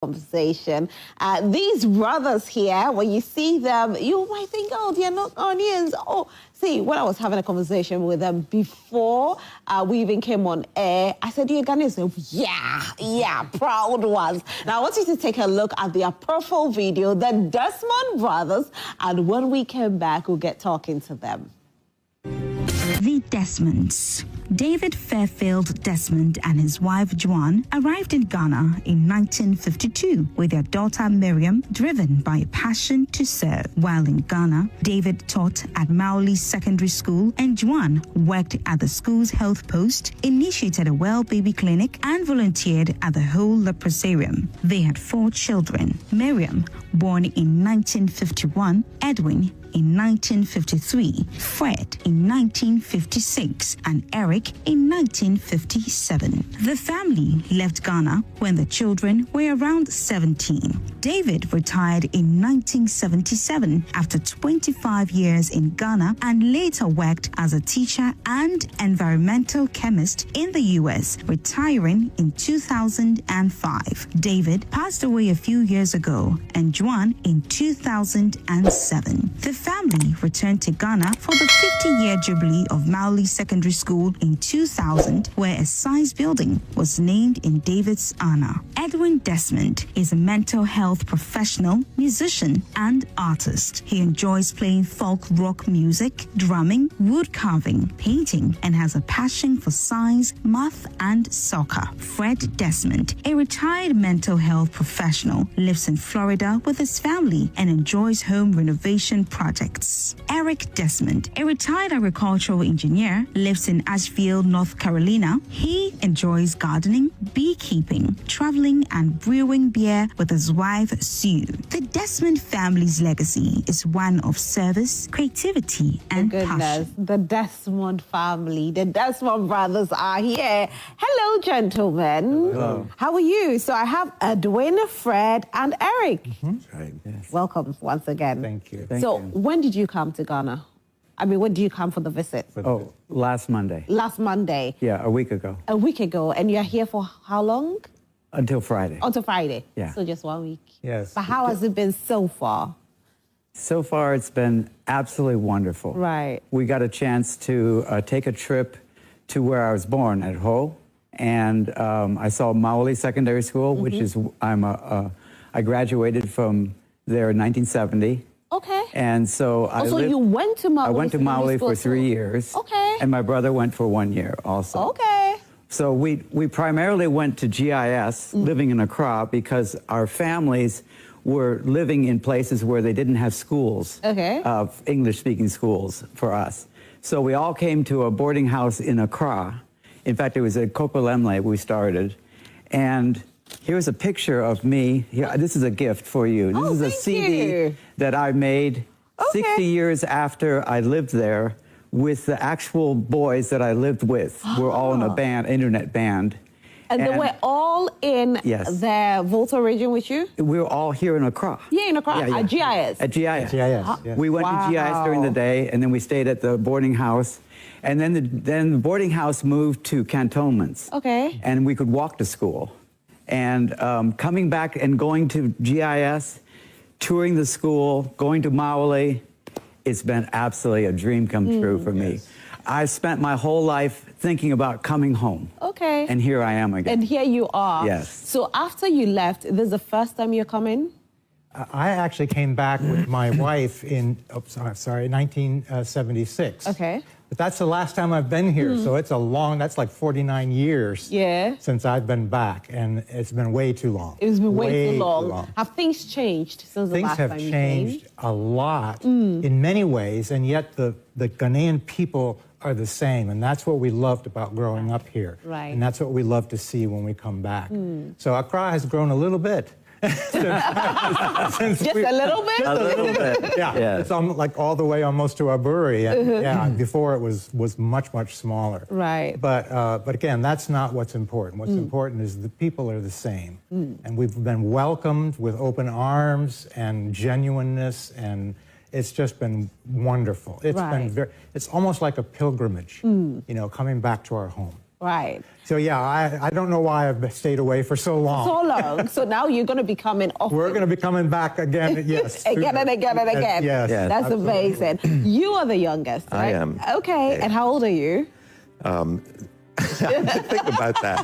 Conversation. These brothers here, when you see them, you might think, oh, they're not Ghanaians. Oh, see, when I was having a conversation with them before we even came on air, I said, you're Ghanaians? Yeah, proud ones. Now, I want you to take a look at their profile video, the Desmond brothers, and when we come back, we'll get talking to them. The Desmonds. David Fairfield Desmond and his wife Joan arrived in Ghana in 1952 with their daughter Miriam, driven by a passion to serve. While in Ghana, David taught at Maoli Secondary School and Joan worked at the school's health post, initiated a well baby clinic, and volunteered at the whole leprosarium. They had 4 children: Miriam, born in 1951, Edwin in 1953, Fred in 1956, and Eric in 1957. The family left Ghana when the children were around 17. David retired in 1977 after 25 years in Ghana and later worked as a teacher and environmental chemist in the U.S., retiring in 2005. David passed away a few years ago and Joan in 2007. The family returned to Ghana for the 50-year jubilee of Maoli Secondary School in 2000, where a science building was named in David's honor. Edwin Desmond is a mental health professional, musician, and artist. He enjoys playing folk rock music, drumming, wood carving, painting, and has a passion for science, math, and soccer. Fred Desmond, a retired mental health professional, lives in Florida with his family and enjoys home renovation projects. Eric Desmond, a retired agricultural engineer, lives in Asheville, North Carolina. He enjoys gardening, beekeeping, traveling, and brewing beer with his wife, Sue. The Desmond family's legacy is one of service, creativity, and passion. The Desmond family, the Desmond brothers are here. Hello, gentlemen. Hello. How are you? So I have Edwin, Fred, and Eric. Right. Yes. Welcome once again. Thank you. When did you come to Ghana? I mean, when did you come for the visit? Oh, last Monday. Last Monday. Yeah, a week ago. A week ago. And you're here for how long? Until Friday. Until Friday. Yeah. So just 1 week. Yes. But how has it been so far? So far, it's been absolutely wonderful. Right. We got a chance to take a trip to where I was born, at Ho, and I saw Maoli Secondary School, which is I graduated from there in 1970. Okay. And so you went to Maoli? I went to Maoli for 3 years. Okay. And my brother went for 1 year also. Okay. So we primarily went to GIS, living in Accra, because our families were living in places where they didn't have schools, English-speaking schools for us. So we all came to a boarding house in Accra. In fact, it was at Kopalemle we started. And here's a picture of me. Here, this is a gift for you. This is a CD that I made 60 years after I lived there, with the actual boys that I lived with. We're all in a band, internet band. And they were all in the Volta region with you? We were all here in Accra. Yeah, in Accra, at GIS? At GIS. Yes. We went to GIS during the day, and then we stayed at the boarding house. And then the boarding house moved to cantonments. Okay. And we could walk to school. And coming back and going to GIS, touring the school, going to Maoli, it's been absolutely a dream come true for me. I spent my whole life thinking about coming home. Okay. And here I am again. And here you are. Yes. So after you left, this is the first time you're coming? I actually came back with my wife in, 1976. Okay. But that's the last time I've been here, so it's that's like 49 years since I've been back, and it's been way too long. It's been way too long. Have things changed since the last time you came? Things have changed a lot in many ways, and yet the Ghanaian people are the same, and that's what we loved about growing up here. Right. And that's what we love to see when we come back. So Accra has grown a little bit. Just a little bit? A little bit. Yeah. It's like all the way almost to Aburi. And, before it was much, much smaller. Right. But again, that's not what's important. What's important is the people are the same. And we've been welcomed with open arms and genuineness, and it's just been wonderful. It's been it's almost like a pilgrimage, coming back to our home. Right. So yeah, I don't know why I've stayed away for so long. So long. So now you're going to be coming often. We're going to be coming back again, yes. Again and again and again. Yes. That's absolutely. amazing. You are the youngest, right? I am. Okay. And how old are you? Think about that.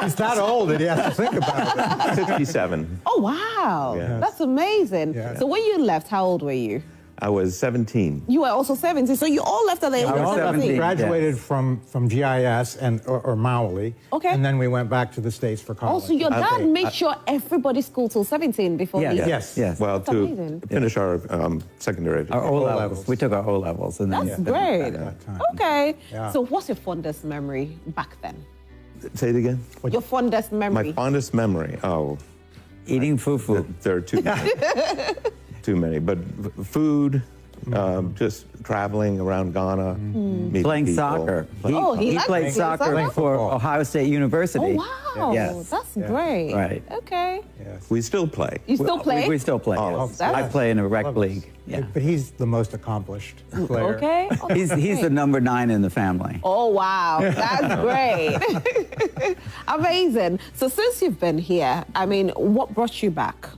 He's not old and he has to think about it. 57. Oh, wow. Yes. That's amazing. Yeah. So when you left, how old were you? I was 17. You were also 17. So you all left at the age I of was 17. 17. Graduated from GIS or Maui. Okay. And then we went back to the States for college. Also, your dad made sure everybody schooled till 17 before Yeah, he... Yes. Yes. Well, That's to amazing. finish our secondary Our education. O O-levels. levels. We took our O levels, and then That's great. that time. Okay. Yeah. So what's your fondest memory back then? Say it again. Your fondest memory? My fondest memory. Oh, eating fufu. there are too many. Too many. But food, just traveling around Ghana, meeting Playing people. soccer. Oh, he likes played playing soccer soccer? for Football. Ohio State University. Oh, wow. Yes. That's Yeah. great. Right. Okay. Yes. We still play. You still play? We still play. Oh, yes. that's- I play in a rec Love it. league. Yeah. But he's the most accomplished player. Okay. Oh, He's that's the great. number 9 in the family. Oh, wow. That's great. Amazing. So since you've been here, I mean, what brought you back?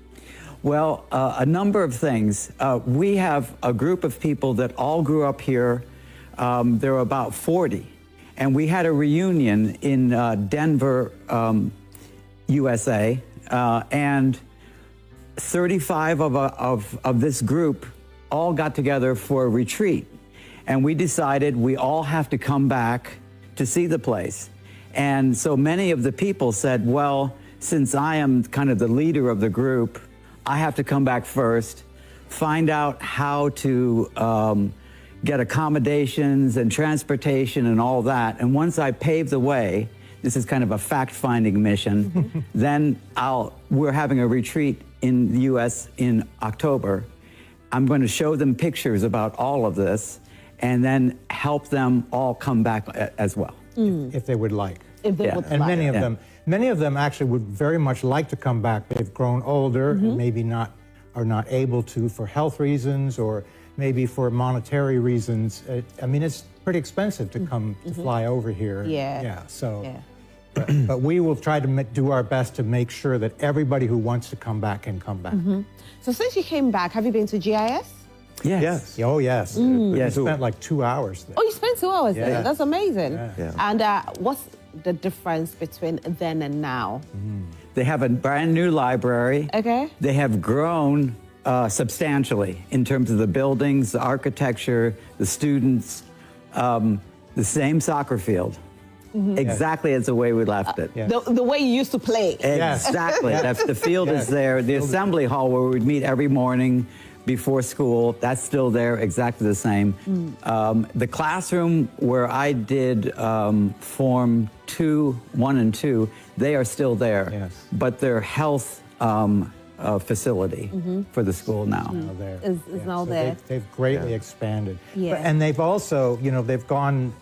Well, a number of things. We have a group of people that all grew up here. There were about 40. And we had a reunion in Denver, USA. And 35 of this group all got together for a retreat. And we decided we all have to come back to see the place. And so many of the people said, well, since I am kind of the leader of the group, I have to come back first, find out how to get accommodations and transportation and all that. And once I pave the way, this is kind of a fact-finding mission, then we're having a retreat in the U.S. in October. I'm going to show them pictures about all of this and then help them all come back as well. If they would like. If they Yeah. would And like. many of them actually would very much like to come back. They've grown older and maybe are not able to for health reasons or maybe for monetary reasons. I mean, it's pretty expensive to come to fly over here. Yeah. Yeah. So, Yeah. but we will try to do our best to make sure that everybody who wants to come back can come back. So since you came back, have you been to GIS? Yes. Oh yes. Yes. We spent like 2 hours there. Oh, you spent 2 hours there. Yeah. That's amazing. Yeah. And what's the difference between then and now? They have a brand new library. Okay. They have grown substantially in terms of the buildings, the architecture, the students, the same soccer field. Exactly as the way we left it. Yeah. The way you used to play. Yes. Exactly. The field Yes. is there. The assembly hall where we'd meet every morning before school, that's still there, exactly the same. The classroom where I did Form 1 and 2, they are still there. Yes. But their health facility for the school now. Now there. Is now so there. They've greatly expanded. Yeah. And they've also, they've gone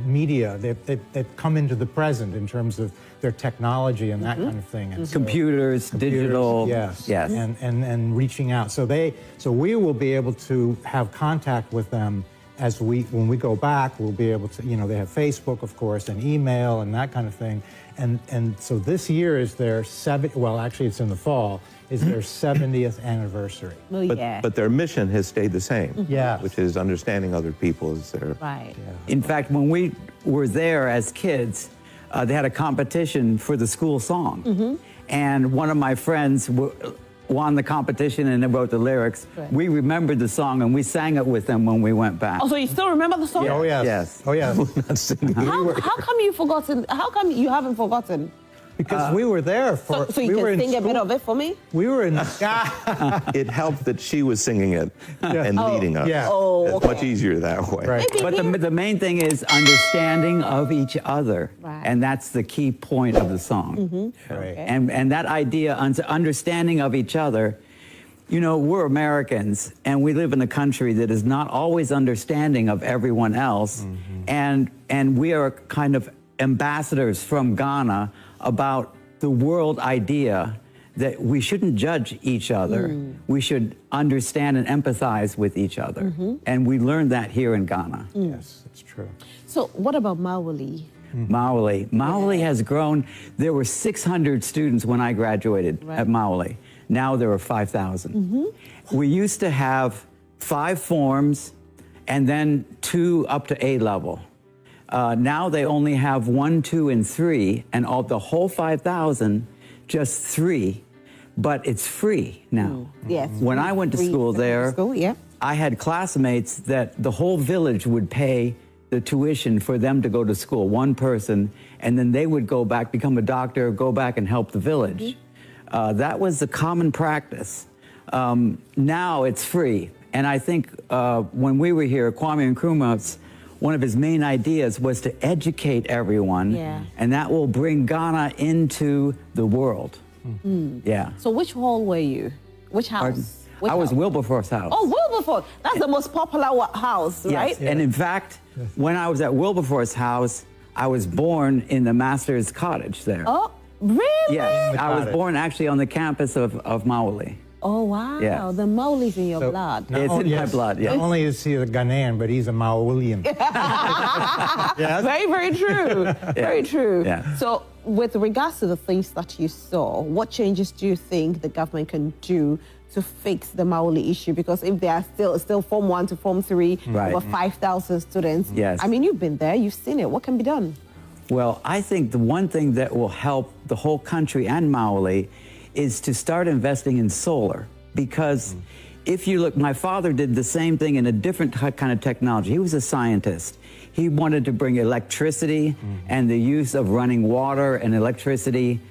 media. They've come into the present in terms of their technology and that kind of thing. And so- Computers, digital. Yes. Yes. And reaching out. So we will be able to have contact with them when we go back. We'll be able to, they have Facebook, of course, and email and that kind of thing. And so this year is their actually it's in the fall, is their 70th anniversary. Oh, But, yeah. but their mission has stayed the same, Yes. which is understanding other people as their Right. In fact, when we were there as kids, they had a competition for the school song. And one of my friends won the competition and wrote the lyrics. Right. We remembered the song and we sang it with them when we went back. Oh, so you still remember the song? Oh yes. Yes. Oh yes. not singing. How come you forgotten? How come you haven't forgotten? Because we were there for. So you we were can in sing a bit school- of it for me? We were in. It helped that she was singing it and leading us. Yeah. Oh, It's okay. much easier that way. Right. Maybe But here- the main thing is understanding of each other. Right. And that's the key point of the song. Right. And that idea, understanding of each other, we're Americans and we live in a country that is not always understanding of everyone else. And we are kind of ambassadors from Ghana about the world idea that we shouldn't judge each other. We should understand and empathize with each other. And we learned that here in Ghana. Yes, it's true. So what about Mawuli? Mawuli has grown. There were 600 students when I graduated at Mawuli. Now there are 5,000. We used to have 5 forms and then 2 up to A level. Now they only have 1, 2, and 3, and of the whole 5,000, just 3, but it's free now. Yes. When I went to school there, yeah. I had classmates that the whole village would pay the tuition for them to go to school, one person, and then they would go back, become a doctor, go back and help the village. That was the common practice. Now it's free. And I think when we were here, Kwame Nkrumah's, one of his main ideas was to educate everyone, and that will bring Ghana into the world. Yeah. So which hall were you? Which house? Which I was house? Wilberforce House. Oh, Wilberforce. That's the most popular house, right? Yes. And in fact, when I was at Wilberforce House, I was born in the master's cottage there. Oh, really? Yes, I was born actually on the campus of Mawuli. Oh, wow. Yeah. The Mauli's in your blood. It's in my blood, yeah. Not only is he a Ghanaian, but he's a Mawulian. Yes. Very, very true. Very true. Yeah. So with regards to the things that you saw, what changes do you think the government can do to fix the Mawuli issue? Because if they are still Form 1 to Form 3, over 5,000 students, I mean, you've been there, you've seen it. What can be done? Well, I think the one thing that will help the whole country and Mawuli is to start investing in solar. Because if you look, my father did the same thing in a different kind of technology. He was a scientist. He wanted to bring electricity and the use of running water and electricity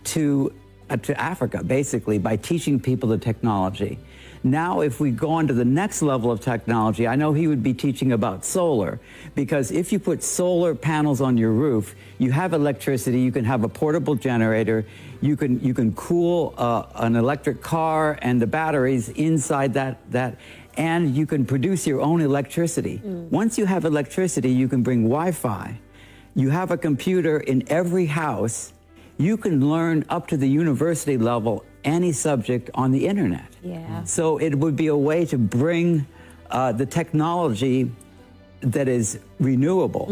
to Africa, basically, by teaching people the technology. Now, if we go on to the next level of technology, I know he would be teaching about solar, because if you put solar panels on your roof, you have electricity, you can have a portable generator, you can cool an electric car and the batteries inside that, and you can produce your own electricity. Once you have electricity, you can bring Wi-Fi. You have a computer in every house. You can learn up to the university level any subject on the internet. Yeah. So it would be a way to bring the technology that is renewable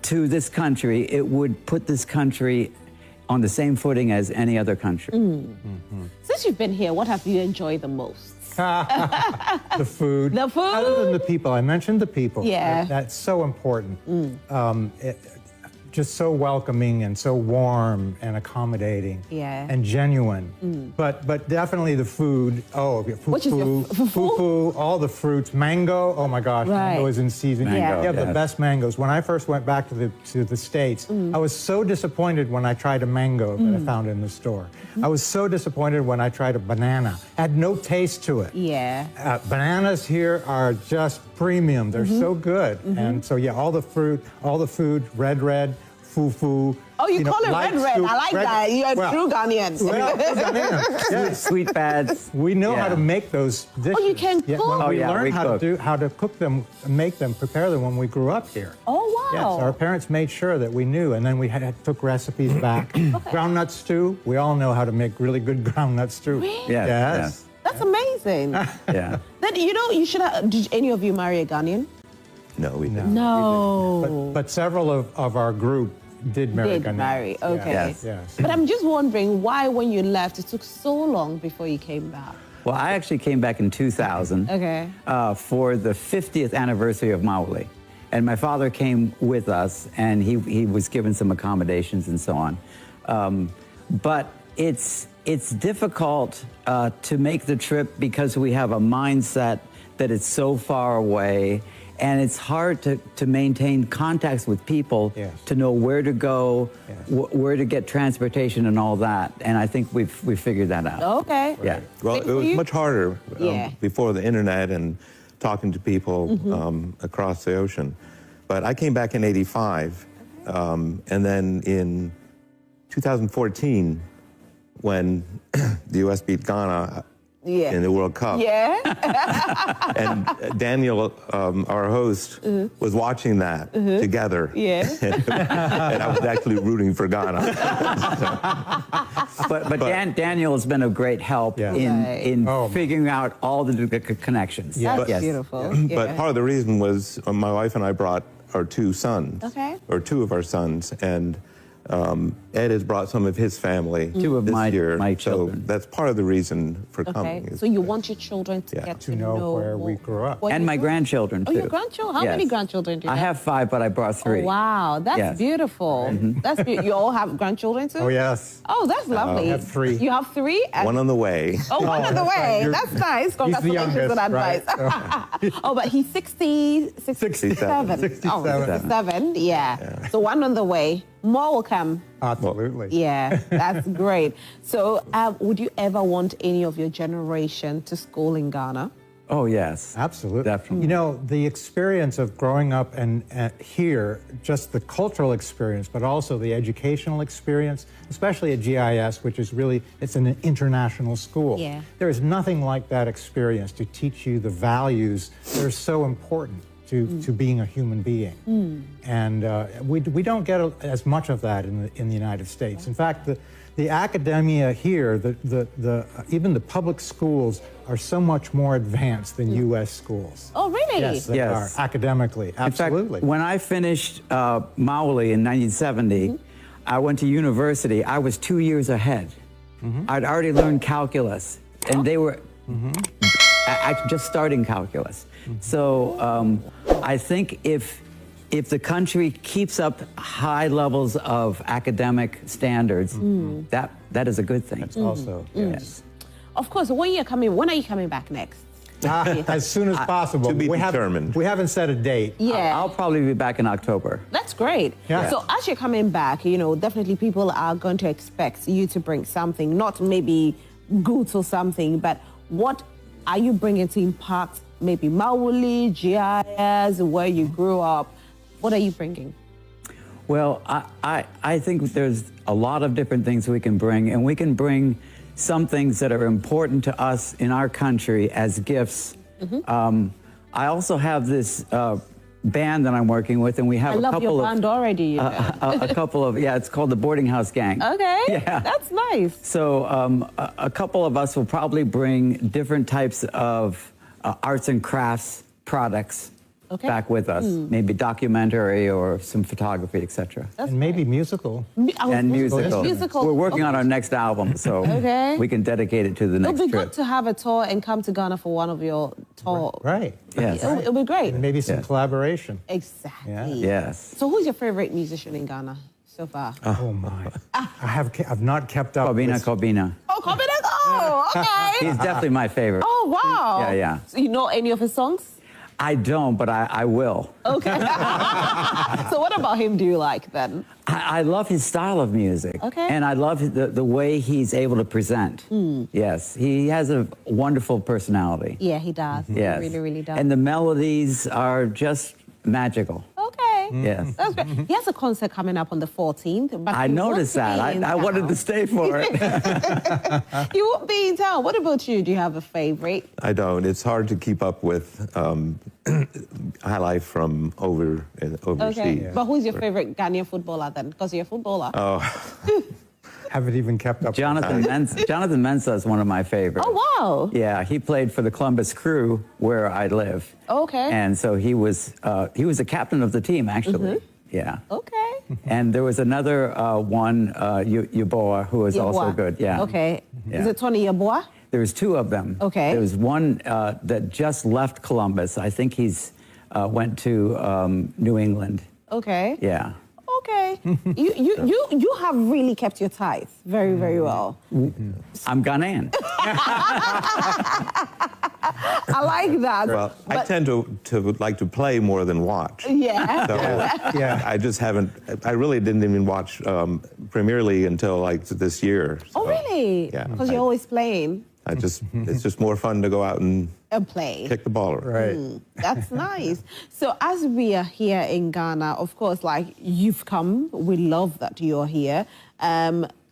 to this country. It would put this country on the same footing as any other country. Since you've been here, what have you enjoyed the most? The food. The food? Other than the people. I mentioned the people. Yeah. That's so important. Just so welcoming and so warm and accommodating and genuine. But definitely the food. Oh, fufu, all the fruits. Mango, oh my gosh, mango is in season. Mango, you have the best mangoes. When I first went back to the States, I was so disappointed when I tried a mango that I found in the store. I was so disappointed when I tried a banana. Had no taste to it. Yeah. Bananas here are just premium. They're so good. And so, yeah, all the fruit, all the food, red, fufu. Oh, you call it red. Soup, I like that. You're a true Ghanaian. Well, Ghanaians. Yes. Sweet pads. We know how to make those dishes. Oh, you can cook? When we learned we how to cook them, make them, prepare them when we grew up here. Oh, wow. Yes, our parents made sure that we knew, and then we took recipes back. Groundnut stew. We all know how to make really good groundnut stew. Really? Yes. That's amazing. Yeah. Then, you should have, did any of you marry a Ghanaian? No, we didn't. No. But several of our group did marry Ghanaians. Okay. Yes. But I'm just wondering why, when you left, it took so long before you came back. Well, I actually came back in 2000 for the 50th anniversary of Mawuli. And my father came with us, and he was given some accommodations and so on. But it's difficult to make the trip because we have a mindset that it's so far away, and it's hard to maintain contacts with people to know where to go, where to get transportation and all that. And I think we've figured that out. Okay. Yeah. Well, it was much harder before the internet and talking to people across the ocean. But I came back in '85, and then in 2014, when the U.S. beat Ghana, in the World Cup. Yeah. And Daniel, our host, was watching that together. Yeah. And I was actually rooting for Ghana. But Daniel has been a great help in figuring out all the connections. That's beautiful. But part of the reason was my wife and I brought our two sons, or two of our sons, and Ed has brought some of his family Two of this my year. children. So that's part of the reason for coming. So you want your children to get to know where we grew up. And my grandchildren, too. Oh, your grandchildren? How many grandchildren do you have? I have 5, but I brought 3. Oh, wow, that's beautiful. That's beautiful. You all have grandchildren, too? Oh, yes. Oh, that's lovely. I have 3. You have 3? One on the way. Oh, one on the way. That's nice. Congratulations youngest, in advice. right? Oh, but he's 67. 67. Oh, 67, yeah. So one on the way. More will come. Absolutely. Yeah, that's great. So would you ever want any of your generation to school in Ghana? Oh, yes. Absolutely. Definitely. You know, the experience of growing up and here, just the cultural experience, but also the educational experience, especially at GIS, which is really, it's an international school. Yeah. There is nothing like that experience to teach you the values that are so important to being a human being. And we don't get as much of that in the United States. In fact, the academia here, even the public schools are so much more advanced than U.S. schools. Oh, really? Yes, they are, academically, absolutely. In fact, when I finished Mauli in 1970, I went to university. I was 2 years ahead. I'd already learned calculus, and they were just starting calculus. So I think if the country keeps up high levels of academic standards, that is a good thing. That's also, yes. Of course, when are you coming back next? As soon as possible. To be determined. We haven't set a date. Yeah. I'll probably be back in October. That's great. Yeah. So as you're coming back, you know, definitely people are going to expect you to bring something, not maybe goods or something, but what are you bringing to impact maybe Mauli, GIS, where you grew up? What are you bringing? Well, I think there's a lot of different things we can bring, and we can bring some things that are important to us in our country as gifts. I also have this band that I'm working with, and we have I love your band already. You know. a couple of, it's called the Boarding House Gang. Okay, yeah, that's nice. So a couple of us will probably bring different types of arts and crafts products back with us, maybe documentary or some photography, etc. And maybe musical. And musical. We're working on our next album, so we can dedicate it to the next trip. It'll be trip. good to have a tour and come to Ghana for one of your tours. Right. Yes. It'll be great. And maybe some collaboration. Exactly. Yeah. Yes. So who's your favorite musician in Ghana so far? Oh my! I've not kept up. Kobina. Oh, Kobina! Oh, okay. He's definitely my favorite. Oh, wow. Yeah. So you know any of his songs? I don't, but I will. Okay. So what about him do you like then? I love his style of music. Okay. And I love the way he's able to present. Yes, he has a wonderful personality. Yeah, he does. Yes. He really, really does. And the melodies are just magical. Okay. Yes. That's great. He has a concert coming up on the 14th. But I noticed that. I wanted to stay for it. You won't be in town. What about you? Do you have a favorite? I don't. It's hard to keep up with high life from overseas. Okay. Yeah. But who's your favorite Ghanaian footballer then? Because you're a footballer. Oh. Haven't even kept up. Jonathan Mensah is one of my favorites. Oh, wow. Yeah, he played for the Columbus Crew where I live. Okay. And so he was the captain of the team, actually. Yeah. Okay. And there was another one, Yeboah, who was also good. Yeah. Okay. Yeah. Is it Tony Yeboah? There was 2 of them. Okay. There was one that just left Columbus. I think he's went to New England. Okay. Yeah. Okay. You have really kept your ties very, very well. I'm Ghanaian. I like that. Well, I tend to like to play more than watch. Yeah. So I just haven't. I really didn't even watch Premier League until like this year. So, Oh, really? Yeah. Because you're always playing. It's just more fun to go out and play. kick the ball around. Right. That's nice. So as we are here in Ghana, of course, like you've come, we love that you're here.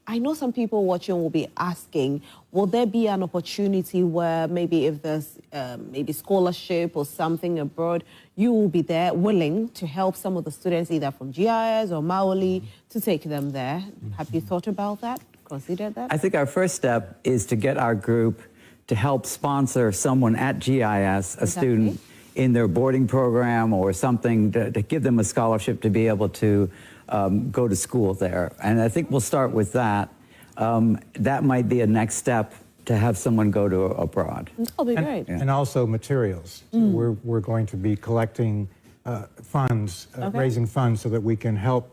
I know some people watching will be asking, will there be an opportunity where maybe if there's maybe scholarship or something abroad, you will be there willing to help some of the students either from GIS or Maoli to take them there? Have you thought about that? Considered that? I think our first step is to get our group to help sponsor someone at GIS, a student in their boarding program or something, to give them a scholarship to be able to go to school there. And I think we'll start with that. That might be a next step to have someone go to abroad. That'll be great. And also materials. We're going to be collecting funds, raising funds so that we can help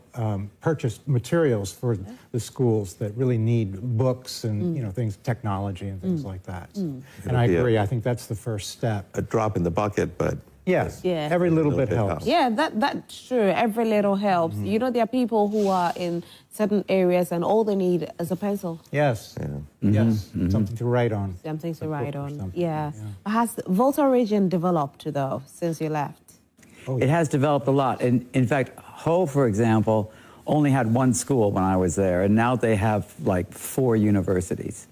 purchase materials for the schools that really need books and you know, things, technology and things like that. And I agree. I think that's the first step. A drop in the bucket, but yes, Yeah. every little bit helps. Yeah, that's true. Every little helps. You know, there are people who are in certain areas and all they need is a pencil. Yes, yes, something to write on. Something to write or on. something, Yeah. Has Volta region developed though since you left? It has developed a lot. And in fact, Ho, for example, only had one school when I was there, and now they have like 4 universities,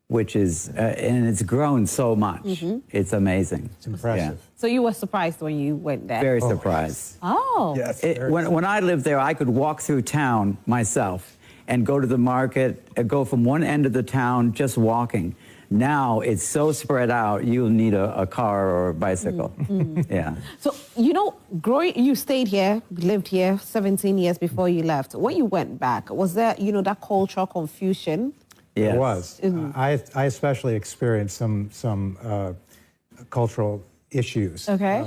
which is, and it's grown so much. It's amazing. It's impressive. So you were surprised when you went there? Very surprised. Oh. Yes. When I lived there, I could walk through town myself and go to the market, go from one end of the town just walking. Now it's so spread out, you'll need a car or a bicycle. Yeah. So, you know, you stayed here, lived here 17 years before you left. When you went back, was there, you know, that cultural confusion? Yes. It was. I especially experienced some cultural issues. Okay.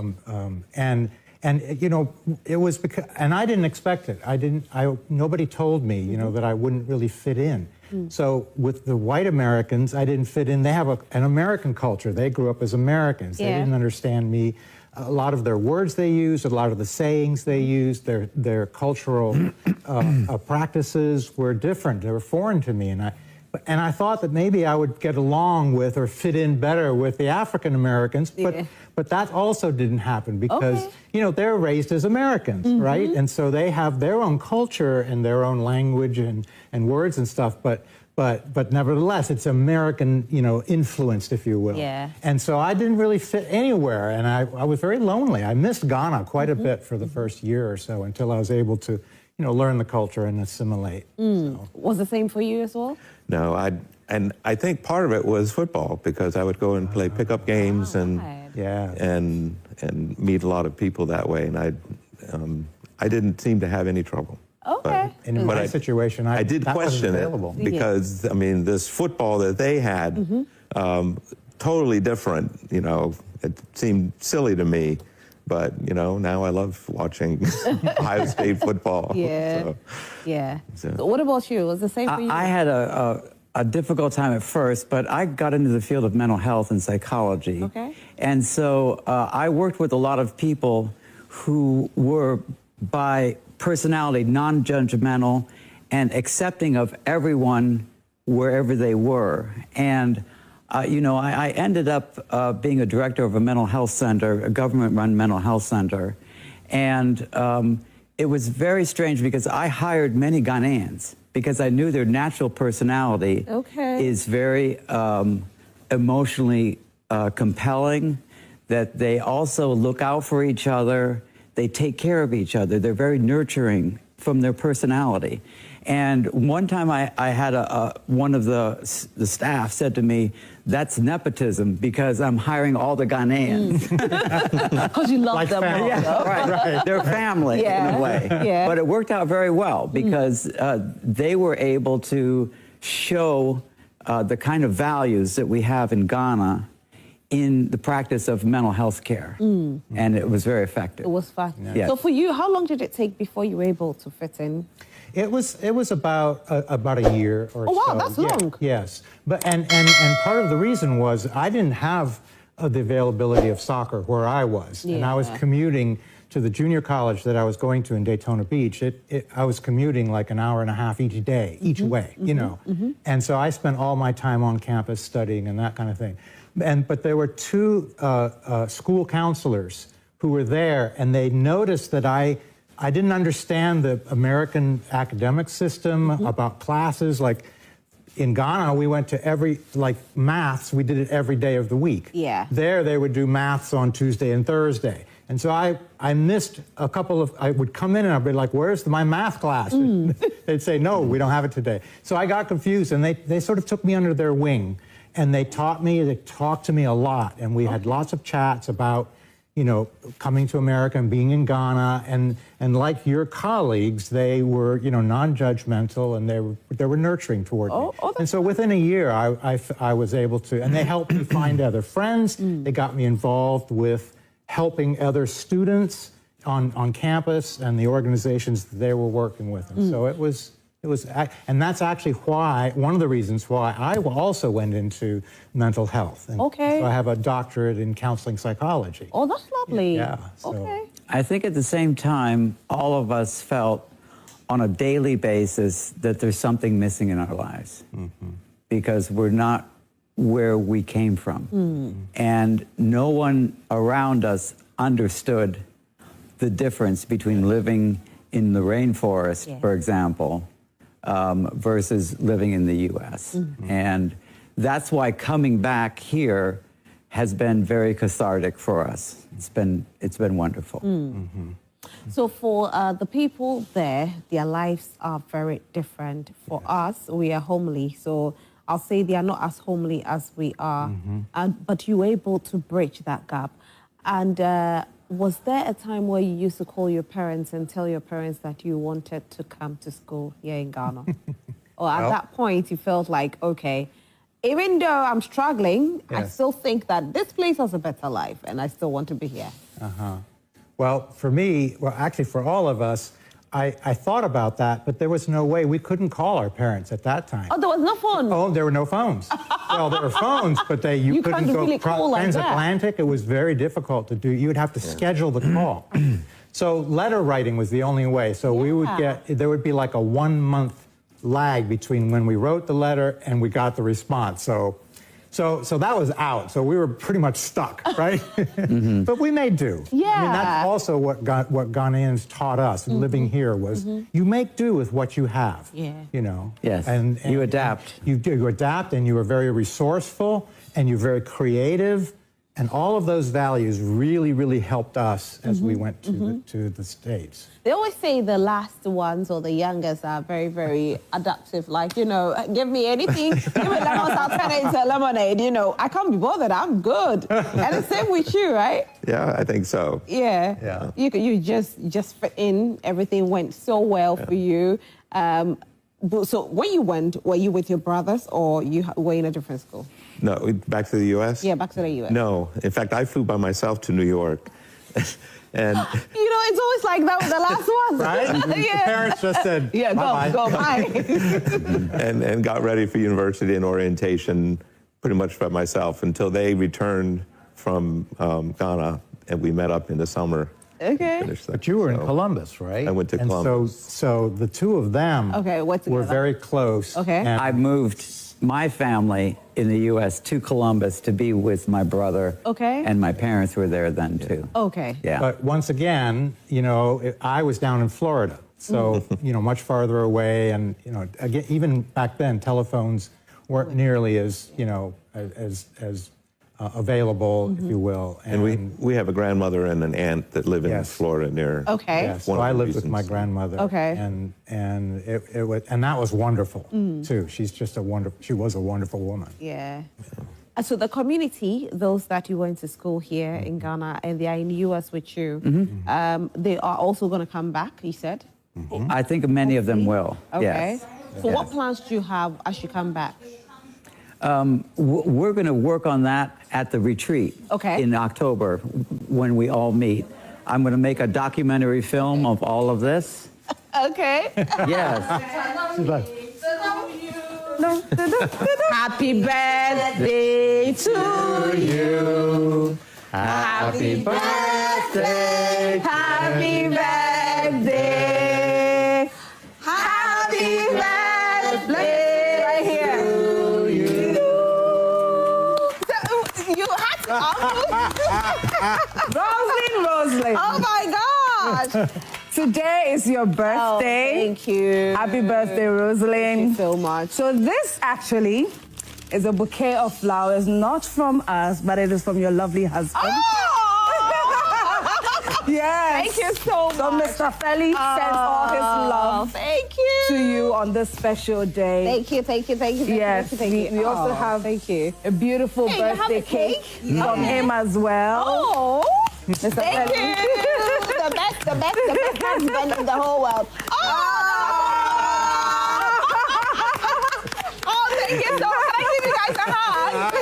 And you know, it was because, and I didn't expect it. Nobody told me, you know, that I wouldn't really fit in. So with the white Americans, I didn't fit in. They have an American culture. They grew up as Americans. They didn't understand me. A lot of their words they used, a lot of the sayings they used, their cultural practices were different. They were foreign to me, and I thought that maybe I would get along with or fit in better with the African Americans, but that also didn't happen because you know, they're raised as Americans, right? And so they have their own culture and their own language and words and stuff, but nevertheless, it's American, you know, influenced, if you will. Yeah. And so I didn't really fit anywhere, and I was very lonely. I missed Ghana quite a bit for the first year or so until I was able to, you know, learn the culture and assimilate. So. Was the same for you as well? no, I think part of it was football because I would go and play pickup games and meet a lot of people that way, and I didn't seem to have any trouble. Okay. And in my situation, I did that question wasn't it available. because, I mean, this football that they had, totally different, you know, it seemed silly to me. But, you know, now I love watching Ohio State football. Yeah. So what about you? Was the same for you? I had a difficult time at first, but I got into the field of mental health and psychology. Okay. And so I worked with a lot of people who were, by personality, non-judgmental and accepting of everyone wherever they were. And you know, I ended up being a director of a mental health center, a government-run mental health center. And it was very strange because I hired many Ghanaians because I knew their natural personality is very emotionally compelling, that they also look out for each other, they take care of each other, they're very nurturing from their personality. And one time I had one of the staff said to me, "That's nepotism because I'm hiring all the Ghanaians." Because you love them all. Yeah, right. They're family in a way. Yeah. But it worked out very well because they were able to show the kind of values that we have in Ghana in the practice of mental health care. And it was very effective. It was fun. Yeah. So for you, how long did it take before you were able to fit in? It was about a year or so. Oh wow, that's long. Yes, but and part of the reason was I didn't have the availability of soccer where I was, and I was commuting to the junior college that I was going to in Daytona Beach. I was commuting like an hour and a half each day, each way, you know, and so I spent all my time on campus studying and that kind of thing. But there were 2 school counselors who were there, and they noticed that I didn't understand the American academic system about classes. Like in Ghana, we went to like maths, we did it every day of the week. Yeah. There, they would do maths on Tuesday and Thursday. And so I missed a couple of, I would come in and I'd be like, where's my math class? They'd say, no, we don't have it today. So I got confused, and they sort of took me under their wing, and they talked to me a lot, and we had lots of chats about, you know, coming to America and being in Ghana, and like your colleagues, they were, you know, non-judgmental, and they were nurturing toward me. And so within a year, I was able to, and they helped me find other friends. They got me involved with helping other students on campus and the organizations that they were working with. And so it was, and that's actually why, one of the reasons why I also went into mental health. And so I have a doctorate in counseling psychology. Oh, that's lovely. Yeah. So. Okay. I think at the same time, all of us felt on a daily basis that there's something missing in our lives because we're not where we came from. And no one around us understood the difference between living in the rainforest, for example, versus living in the U.S. And that's why coming back here has been very cathartic for us. It's been wonderful. So for the people there, their lives are very different. For us, we are homely, so I'll say they are not as homely as we are, but you were able to bridge that gap. And was there a time where you used to call your parents and tell your parents that you wanted to come to school here in Ghana? Or at that point, you felt like, okay, even though I'm struggling, I still think that this place has a better life, and I still want to be here. Well, for me, well, actually for all of us, I thought about that, but there was no way. We couldn't call our parents at that time. Oh, there was no phone? Oh, there were no phones. Well, there were phones, but you couldn't go really call like transatlantic. It was very difficult to do. You would have to schedule the call. So letter writing was the only way. So we would there would be like a 1-month lag between when we wrote the letter and we got the response. So that was out. So we were pretty much stuck, right? But we made do. Yeah. I mean, that's also what Ghanaians taught us living here was you make do with what you have. Yeah. You know. Yes. And you adapt. You adapt, and you are very resourceful, and you're very creative, and all of those values really, really helped us as we went to the States. They always say the last ones or the youngest are very, very adaptive. Like, you know, give me anything, give me lemons, I'll turn it into lemonade. You know, I can't be bothered, I'm good. And the same with you, right? Yeah, I think so. Yeah. You just fit in. Everything went so well for you. So when you went, were you with your brothers or you were in a different school? No, back to the U.S.? Yeah, back to the U.S. No. In fact, I flew by myself to New York. And you know, it's always like that with the last one. Right? Yeah. Parents just said, go, bye. and got ready for university and orientation pretty much by myself until they returned from Ghana, and we met up in the summer. Okay. But you were in Columbus, right? I went to Columbus. So the two of them were very close. Okay. And I moved my family in the U.S. to Columbus to be with my brother. Okay. And my parents were there then, too. Okay. Yeah. But once again, you know, I was down in Florida, so, you know, much farther away. And, you know, again, even back then, telephones weren't nearly as, you know, as available, if you will. And we have a grandmother and an aunt that live in Florida near. Okay. Yes, so I lived with my grandmother. Okay. And it was, and that was wonderful too. She was a wonderful woman. Yeah. So the community, those that you went to school here in Ghana and they are in the U.S. with you, they are also going to come back, you said? I think many of them will. Okay. Yes. So what plans do you have as you come back? We're going to work on that at the retreat in October when we all meet. I'm going to make a documentary film of all of this. Okay. Yes. Happy birthday to you. Happy birthday. Happy birthday. Happy birthday. Right here. You had to Roslyn. Oh my gosh. Today is your birthday. Oh, thank you. Happy birthday, Rosalind. Thank you so much. So this actually is a bouquet of flowers, not from us, but it is from your lovely husband. Oh! Yes. Thank you so much. So Mr. Felix sends all his love thank you. to you on this special day. Thank you, thank you, thank you. Yes, thank you. we also have thank you. a beautiful Hey, you have birthday a cake? from him as well. Oh, Mr. thank Felix. you. The best husband in the whole world. Oh, thank you so much. Can I give you guys a hug?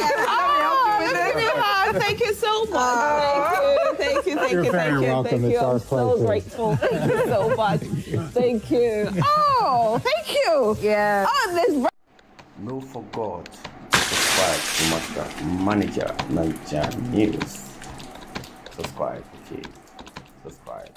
Let me give you a hug. Thank you so much. Thank you, You're very welcome. thank It's you. our I'm so pleasure. grateful. Thank you so much. Thank you. Oh, thank you. Yeah. Oh, this. No forgot to subscribe to Master Manager Niger News. Subscribe, okay. Subscribe.